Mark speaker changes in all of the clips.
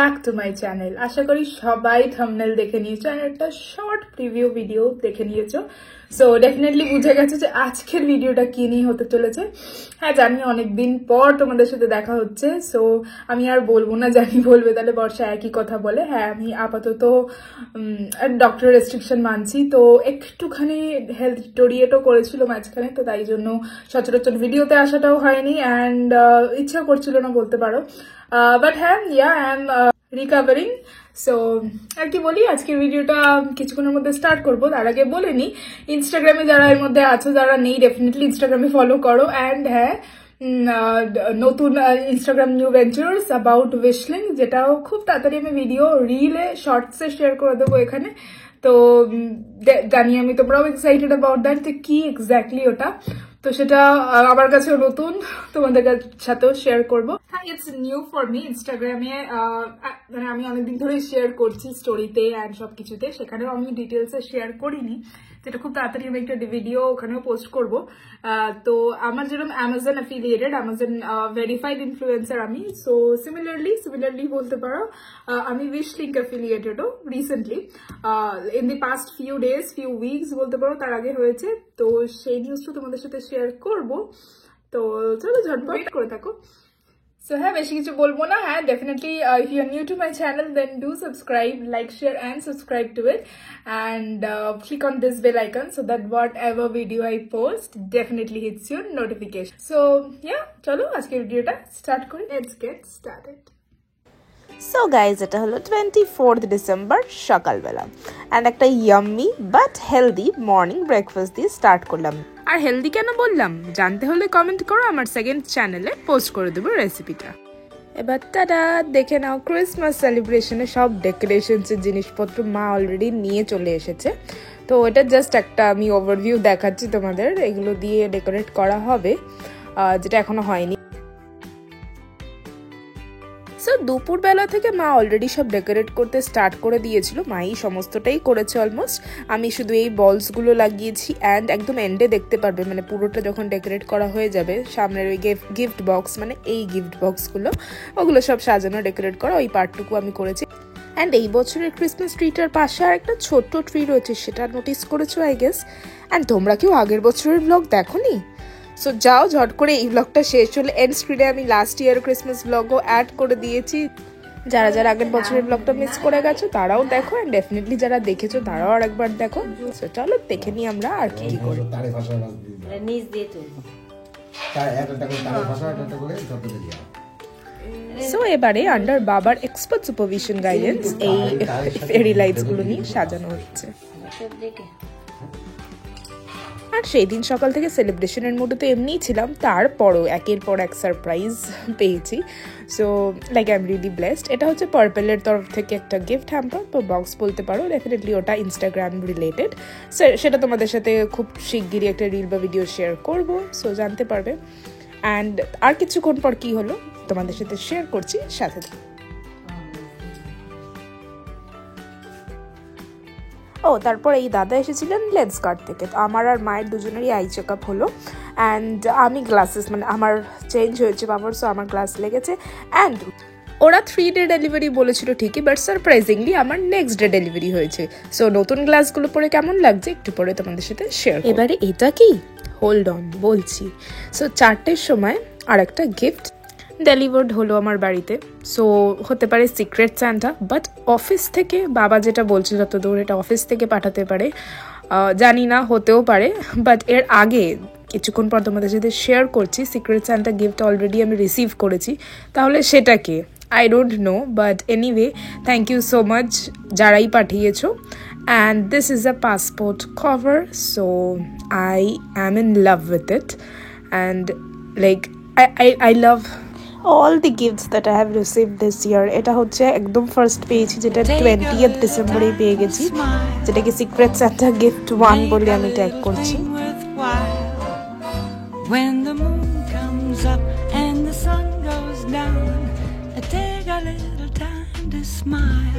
Speaker 1: Back to my channel. আশা করি সবাই থাম্বনেল দেখে নিয়েছো আর একটা শর্ট প্রিভিউ ভিডিও দেখে নিয়েছো। সো ডেফিনেটলি বুঝে গেছো যে আজকের ভিডিওটা কি নিয়ে হতে চলেছে। হ্যাঁ জানি অনেকদিন পর তোমাদের সাথে দেখা হচ্ছে, সো আমি আর বলবো না, জানি বলবে তাহলে বর্ষা একই কথা বলে। হ্যাঁ আমি আপাতত ডক্টর রেস্ট্রিকশন মানছি, তো একটুখানি হেলথ ডিটোরিয়েটও করেছিল মাঝখানে, তো তাই জন্য সচরাচর ভিডিওতে আসাটাও হয়নি অ্যান্ড ইচ্ছা করছিল না বলতে পারো। বাট হ্যাঁ আই এম রিকাভারিং। সো আর কি বলি, আজকের ভিডিওটা কিছুক্ষণের মধ্যে স্টার্ট করবো। তার আগে বলে নি, ইনস্টাগ্রামে যারা এর মধ্যে আছো, যারা নেই ডেফিনেটলি ইনস্টাগ্রামে ফলো করো। অ্যান্ড হ্যাঁ নতুন ইনস্টাগ্রাম নিউ ভেঞ্চার্স অ্যাবাউট উইশলিং, যেটাও খুব তাড়াতাড়ি আমি ভিডিও রিলে শর্টসে শেয়ার করে দেবো এখানে। তো জানি আমি তোমরাও এক্সাইটেড অ্যাবাউট দ্যাট, যে কি এক্স্যাক্টলি ওটা, তো সেটা আমার কাছেও নতুন, তোমাদের সাথেও শেয়ার করবো। হ্যাঁ ইটস নিউ ফর মি। ইনস্টাগ্রামে মানে আমি অনেকদিন ধরে শেয়ার করছি স্টোরিতে অ্যান্ড সবকিছুতে, সেখানেও আমি ডিটেলসে শেয়ার করিনি, যেটা খুব তাড়াতাড়ি আমি একটা ভিডিও ওখানেও পোস্ট করবো। তো আমার যেরকম Amazon affiliated, Amazon verified influencer আমি, সো সিমিলারলি বলতে পারো আমি উইশলিংক অ্যাফিলিয়েটেডও recently in the past few weeks বলতে পারো, তার আগে হয়েছে। তো সেই নিউজটা তোমাদের সাথে শেয়ার করবো, তো চলো ঝটপট করে থাকো। So হ্যাঁ বেশি কিছু বলবো না। হ্যাঁ definitely if you are new to my channel then do subscribe, like, share and subscribe to it, and click on this bell icon so that whatever video I post definitely hits your notification. So yeah, চলো আজকে ভিডিওটা start করি। Let's get started.
Speaker 2: So guys, এটা হলো 24th December সকালবেলা and একটা yummy but healthy morning breakfast দিয়ে start করলাম। আর হেলদি কেন বললাম জানতে হলে কমেন্ট করো, আমার সেকেন্ড চ্যানেলে পোস্ট করে দেবো রেসিপিটা। এবার টাটা, দেখে নাও ক্রিসমাস সেলিব্রেশনে সব ডেকোরেশনসের জিনিসপত্র মা অলরেডি নিয়ে চলে এসেছে। তো এটা জাস্ট একটা আমি ওভারভিউ দেখাচ্ছি তোমাদের, এগুলো দিয়ে ডেকোরেট করা হবে যেটা এখনো হয়নি। সো দুপুরবেলা থেকে মা অলরেডি সব ডেকোরেট করতে স্টার্ট করে দিয়েছিল, মাই সমস্তটাই করেছে অলমোস্ট। আমি শুধু এই বলসগুলো লাগিয়েছি অ্যান্ড একদম এন্ডে দেখতে পারবে, মানে পুরোটা যখন ডেকোরেট করা হয়ে যাবে সামনের ওই গিফট বক্স, মানে এই গিফট বক্সগুলো ওগুলো সব সাজানো ডেকোরেট করা, ওই পার্টটুকু আমি করেছি। অ্যান্ড এই বছরের ক্রিসমাস ট্রিটার পাশে আর একটা ছোট্ট ট্রি রয়েছে, সেটা নোটিস করেছো আই গেস। অ্যান্ড তোমরা কেউ আগের বছরের ব্লগ দেখোনি? সো যাও ঝট করে এই ব্লগটা শেষ হলে এন্ড স্ক্রিনে আমি লাস্ট ইয়ার ক্রিসমাস ব্লগও অ্যাড করে দিয়েছি। যারা যারা আগের বছরের ব্লগটা মিস করে গেছো তারাও দেখো, অ্যান্ড ডেফিনেটলি যারা দেখেছো তারাও আর একবার দেখো। সো চলো দেখে নিই আমরা আর কি করি। সো এবারে আন্ডার বাবার এক্সপার্ট সুপারভিশন গাইডেন্স এই ফেরি লাইটস গুলো নিয়ে সাজানো হচ্ছে। আর সেই দিন সকাল থেকে সেলিব্রেশনের মুডে তো এমনিই ছিলাম, তারপরও একের পর এক সারপ্রাইজ পেয়েছি। So like I am really blessed. এটা হচ্ছে পার্পেলের তরফ থেকে একটা গিফট হ্যাম্পার বা বক্স বলতে পারো, ডেফিনেটলি ওটা ইনস্টাগ্রাম রিলেটেড। সেটা তোমাদের সাথে খুব শিগগিরই একটা রিল বা ভিডিও শেয়ার করবো, সো জানতে পারবে। অ্যান্ড আর কিছুক্ষণ পর কি হলো তোমাদের সাথে শেয়ার করছি, সাথে তারপর এই দাদা এসেছিলেন লেন্সকার্ট থেকে। তো আমার আর মায়ের দুজনেরই আই চেক আপ হলো অ্যান্ড আমি গ্লাসেস, মানে আমার চেঞ্জ হয়েছে বাবার, সো আমার গ্লাস লেগেছে। অ্যান্ড ওরা 3 ডে ডেলিভারি বলেছিল ঠিকই, বাট সারপ্রাইজিংলি আমার নেক্সট ডে ডেলিভারি হয়েছে। সো নতুন গ্লাসগুলো পরে কেমন লাগছে একটু পরে তোমাদের সাথে শেয়ার। এবারে এটা কি, হোল্ড অন বলছি। সো 4টের সময় আর একটা গিফট ডেলিভার্ড হলো আমার বাড়িতে। সো হতে পারে সিক্রেট স্যান্টা, বাট অফিস থেকে বাবা যেটা বলছিল যতদূর এটা অফিস থেকে পাঠাতে পারে, জানি না, হতেও পারে। বাট এর আগে কিছুক্ষণ পর তোমাদের সাথে শেয়ার করছি সিক্রেট স্যান্টা গিফট অলরেডি আমি রিসিভ করেছি। তাহলে সেটা কি I don't know, but anyway thank you so much যারাই পাঠিয়েছো। And this is a passport cover, so I am in love with it and like I love all the gifts that I have received this year. এটা হচ্ছে একদম first পেয়েছি, যেটা 20th ডিসেম্বরে পেয়ে গেছি, যেটাকে সিক্রেট সান্টা গিফট 1 বলে আমি ট্যাগ করছি। When the moon comes up and the sun goes down, I take a little time to smile.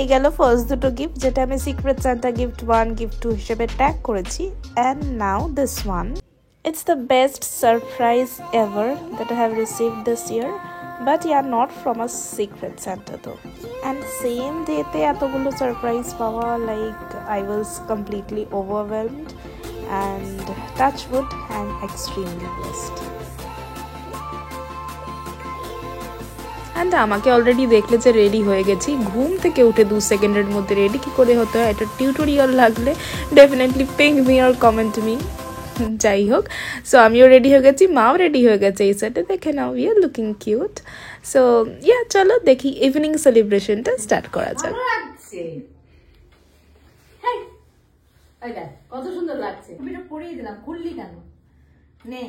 Speaker 2: এই গেল ফার্স্ট দুটো গিফট, যেটা আমি সিক্রেট সান্টা গিফট 1 গিফট 2 হিসেবে ট্যাগ করেছি। And now this one, it's the best surprise ever that I have received this year, but yeah, not from a secret Santa though. And same day-te এতগুলো surprise পাওয়া, like I was completely overwhelmed, and touch wood, I'm extremely blessed. And আমাকে already দেখলে যে ready হয়ে গেছি, ঘুম থেকে উঠে 2 সেকেন্ডের মধ্যে রেডি কী করে হতে হয় এটা টিউটোরিয়াল লাগলে definitely ping me or comment me. যাই হোক, সো আমিও রেডি হয়ে গেছি, মাও রেডি হয়ে গেছে এই সেটে, দেখে now we are looking cute. So yeah, চলো দেখি ইভিনিং সেলিব্রেশনটা স্টার্ট করা যাক।
Speaker 3: কত সুন্দর লাগছে, আমি এটা পরিয়ে দিলাম, খুললি কেন? নে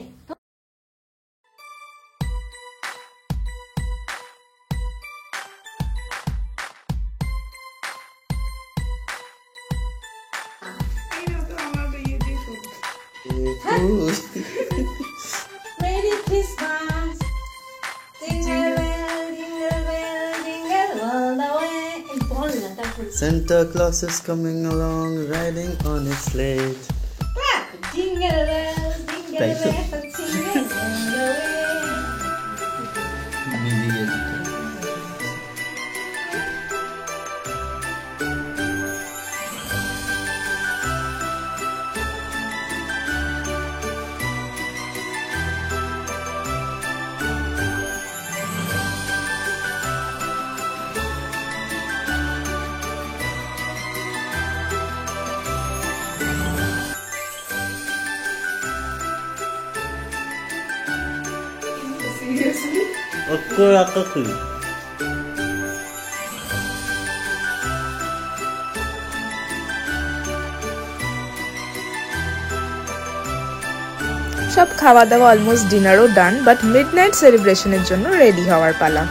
Speaker 3: Merry Christmas, jingle bell, jingle bell, jingle all the way.
Speaker 4: Santa Claus is coming along, riding on his sleigh.
Speaker 3: Jingle bell, jingle
Speaker 4: Thank you.
Speaker 3: bell, jingle all the way.
Speaker 4: Okurakaku.
Speaker 2: সব খাওয়া দাওয়া অলমোস্ট ডিনারও ডান, বাট মিডনাইট সেলিব্রেশনের জন্য ready হওয়ার পালা।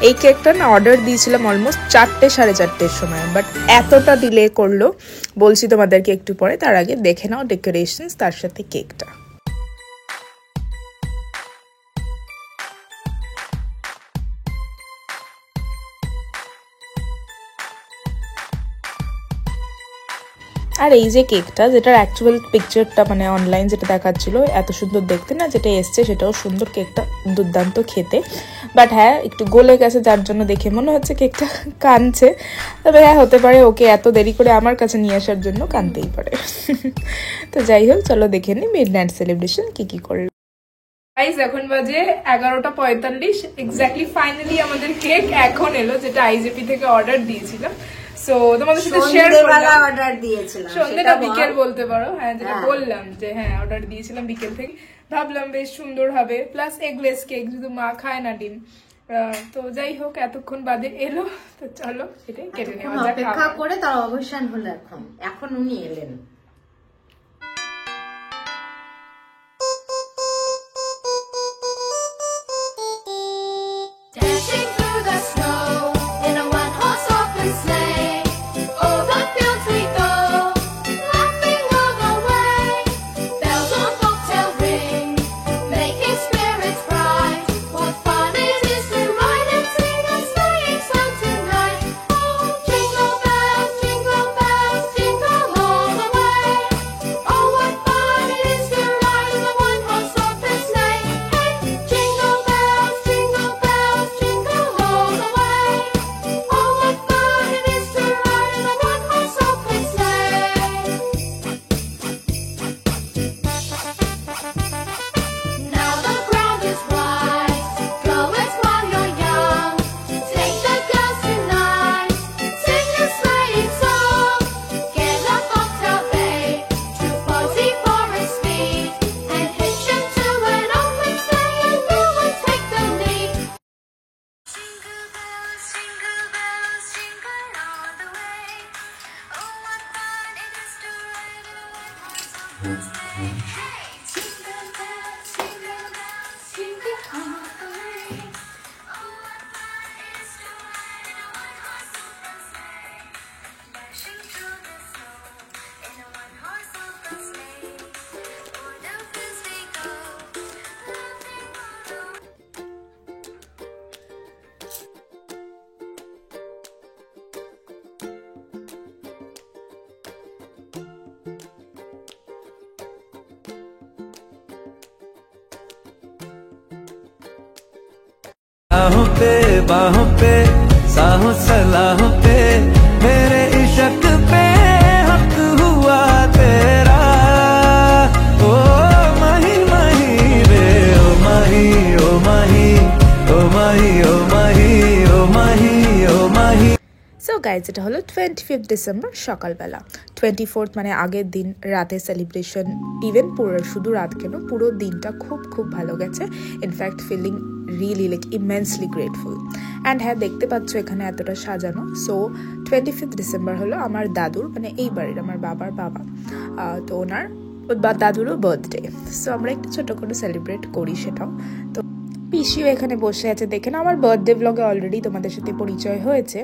Speaker 2: এই কেকটা না order দিয়েছিলাম অলমোস্ট 4টে 4:30-এর সময়, বাট এতটা ডিলে করলো বলছি তোমাদেরকে একটু পরে। তার আগে দেখে নাও ডেকোরেশনস, তার সাথে কেকটা। আর এই যে কেকটা, যেটার অ্যাকচুয়াল পিকচারটা মানে অনলাইন যেটা দেখাচ্ছিল এত সুন্দর দেখতে না, যেটা এসছে সেটাও সুন্দর, কেকটা দুর্দান্ত খেতে। বাট হ্যাঁ, একটু গলে গেছে, যার জন্য দেখে মনে হচ্ছে কেকটা কাঁদছে। তবে হ্যাঁ, হতে পারে ওকে এত দেরি করে আমার কাছে নিয়ে আসার জন্য কাঁদতেই পারে। তো যাই হোক, চলো দেখে নিই মিডনাইট সেলিব্রেশন কি করলো।
Speaker 1: গাইস, এখন বাজে 11:45 এক্স্যাক্টলি। ফাইনালি আমাদের কেক এখন এলো, যেটা আইজেপি থেকে অর্ডার দিয়েছিলাম। সো তোমাদের সাথে শেয়ার করলাম,
Speaker 3: অর্ডার দিয়েছিলাম,
Speaker 1: সন্ধ্যেটা বিকেল বলতে পারো। হ্যাঁ, যেটা বললাম যে হ্যাঁ অর্ডার দিয়েছিলাম বিকেল থেকে। ভাবলাম বেশ সুন্দর হবে, প্লাস এগলেস কেক, যেহেতু মা খায় না ডিম। তো যাই হোক, এতক্ষণ বাদে এলো, তো চলো এটাই কেটে নেওয়া যাক।
Speaker 3: অপেক্ষা করে তার অবসান হলো, এখন উনি এলেন।
Speaker 5: Dashing through the snow in a one-horse open sleigh, over fields we go, laughing all the way. Bells on bobtail ring, making spirits bright. What fun it is to ride and sing a sleighing song tonight! Oh, jingle bells, jingle all the way. Oh, what fun it is to ride in a one-horse open sleigh! Hey, jingle bells, jingle bells, jingle all the way. Oh, what fun it is to ride in a one-horse open sleigh. Now the ground is wide, go as while you're young. Take the girls tonight, sing a sleighing song. Get a bobtail babe, to Posy Forest speed, and hitch 'em to an open sleigh, and you will take the lead. Jingle bells, jingle all the way. Oh, what fun it is to ride in a one-horse open sleigh. Hey, jingle bells, jingle all the way. Oh, what fun it is to ride in a one-horse open sleigh. Dashing through the snow in a one-horse open sleigh. O'er the fields we go, laughing all the way.
Speaker 6: बाहों पे साहों सलाहों पे मेरे इश्क पे हक हुआ तेरा ओ माही माही रे ओ माही ओ माही ओ माही ओ माही ओ माही ओ माही।
Speaker 2: সো গাইজ, এটা হলো 25 ডিসেম্বর সকালবেলা। 24 মানে আগের দিন রাতে সেলিব্রেশন, ইভেন পুরো শুধু রাত কেন পুরো দিনটা খুব খুব ভালো গেছে। In fact feeling really like immensely grateful. And হ্যাঁ, দেখতে পাচ্ছ এখানে এতটা সাজানো। সো 25 ডিসেম্বর হলো আমার দাদুর, মানে এই বাড়ির আমার বাবার বাবা, তো ওনার দাদুরও বার্থডে। সো আমরা একটু ছোটো করে সেলিব্রেট করি সেটাও। তো পিসিও এখানে বসে আছে, দেখে না আমার বার্থডে ব্লগে অলরেডি তোমাদের সাথে পরিচয় হয়েছে।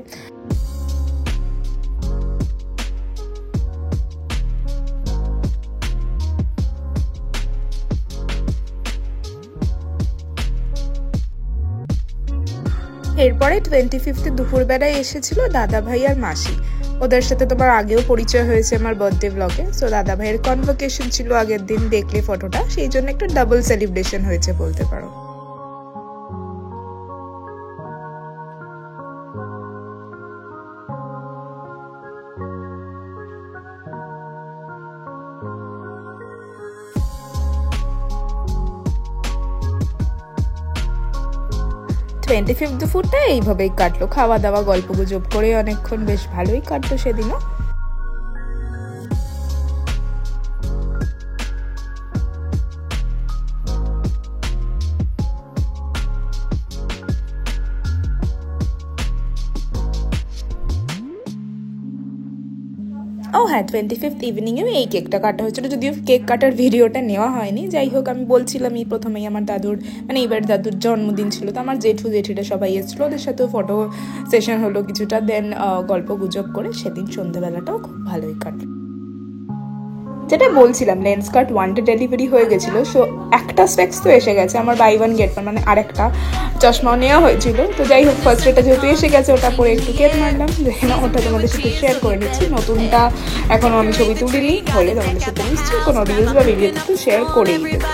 Speaker 2: এরপরে 25 দুপুরবেলায় এসেছিল দাদা ভাই আর মাসি। ওদের সাথে তোমার আগেও পরিচয় হয়েছে আমার বার্থডে ব্লগে। সো দাদা ভাইয়ের কনভোকেশন ছিল আগের দিন, দেখলে ফটোটা, সেই জন্য একটা ডাবল সেলিব্রেশন হয়েছে বলতে পারো। দুপুরটা এইভাবেই কাটলো, খাওয়া দাওয়া গল্প গুজব করে অনেকক্ষণ, বেশ ভালোই কাটলো সেদিনও। ও হ্যাঁ, 25 ইভিনিংয়েও এই কেকটা কাটা হয়েছিল, যদিও কেক কাটার ভিডিওটা নেওয়া হয়নি। যাই হোক, আমি বলছিলাম এই প্রথমেই আমার দাদুর, মানে এইবার দাদুর জন্মদিন ছিল, তো আমার জেঠিরা সবাই এসেছিলো, ওদের সাথেও ফটো সেশন হলো কিছুটা, দেন গল্প গুজব করে সেদিন সন্ধ্যেবেলাটাও খুব ভালোই কাটলো। যেটা বলছিলাম, লেন্স কার্ট 1 ডে ডেলিভারি হয়ে গেছিলো। সো একটা স্পেক্স তো এসে গেছে, আমার বাই 1 গেট 1, মানে আরেকটা চশমাও নেওয়া হয়েছিল। তো যাই হোক, ফার্স্ট ডেটা যেহেতু এসে গেছে, ওটা পরে একটু কেট মারলাম, দেখে না ওটা তোমাদের সাথে শেয়ার করে নিচ্ছি। নতুনটা এখনও আমি ছবি তুলিনি, হলে তোমাদের সাথে নিশ্চয়ই কোনো রিলস বা ভিডিওতে তো শেয়ার করেই দেবো।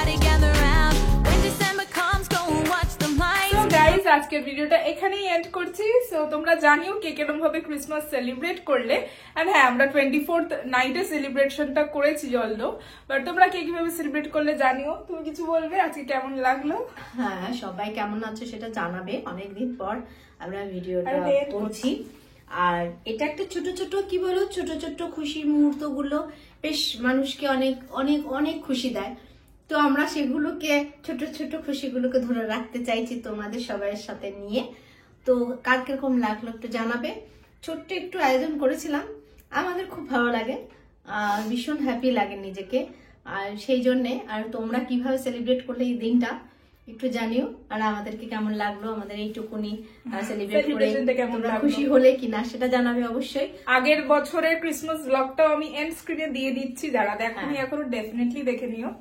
Speaker 1: গাইস, আজকের ভিডিওটা এখানেই এন্ড করছি। সো তোমরা জানিও কে কেরকম ভাবে ক্রিসমাস সেলিব্রেট করলে। এন্ড হ্যাঁ, আমরা 24th নাইটে সেলিব্রেশনটা করেছি জলদো, বাট তোমরা কে কিভাবে সেলিব্রেট করলে জানিও। তুমি কিছু বলবে, আজকে কেমন লাগলো?
Speaker 3: হ্যাঁ, সবাই কেমন আছে সেটা জানাবে। অনেকদিন পর আমরা ভিডিওটা করছি, আর এটা একটা ছোট ছোট কি বলো, ছোট ছোট খুশির মুহূর্ত গুলো বেশ মানুষকে অনেক অনেক অনেক খুশি দেয়। তো আমরা সেগুলোকে, ছোট ছোট খুশিগুলোকে ধরে রাখতে চাইছি তোমাদের সবাইয়ের সাথে নিয়ে। তো কার কিরকম লাগলো একটু জানাবে। ছোট্ট একটু আয়োজন করেছিলাম, আমাদের খুব ভালো লাগে, ভীষণ হ্যাপি লাগে নিজেকে, আর সেই জন্যে। আর তোমরা কিভাবে সেলিব্রেট করলে এই দিনটা একটু জানিও, আর আমাদেরকে কেমন লাগলো আমাদের এইটুকুনি সেলিব্রেট করে, তোমরা খুশি হলে কিনা সেটা জানাবে অবশ্যই।
Speaker 1: আগের বছরের ক্রিসমাস ব্লগটাও আমি এন্ড স্ক্রিনে দিয়ে দিচ্ছি, যারা দেখোনি এখনো ডেফিনেটলি দেখে নিও।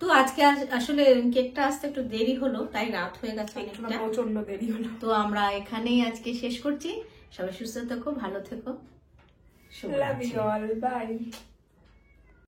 Speaker 3: তো আজকে আসলে কেকটা আসতে একটু দেরি হলো, তাই রাত হয়ে গেছে,
Speaker 1: প্রচন্ড দেরি হলো।
Speaker 3: তো আমরা এখানেই আজকে শেষ করছি। সবাই সুস্থ থেকো, ভালো থেকো,
Speaker 1: লাভ ইউ অল, বাই।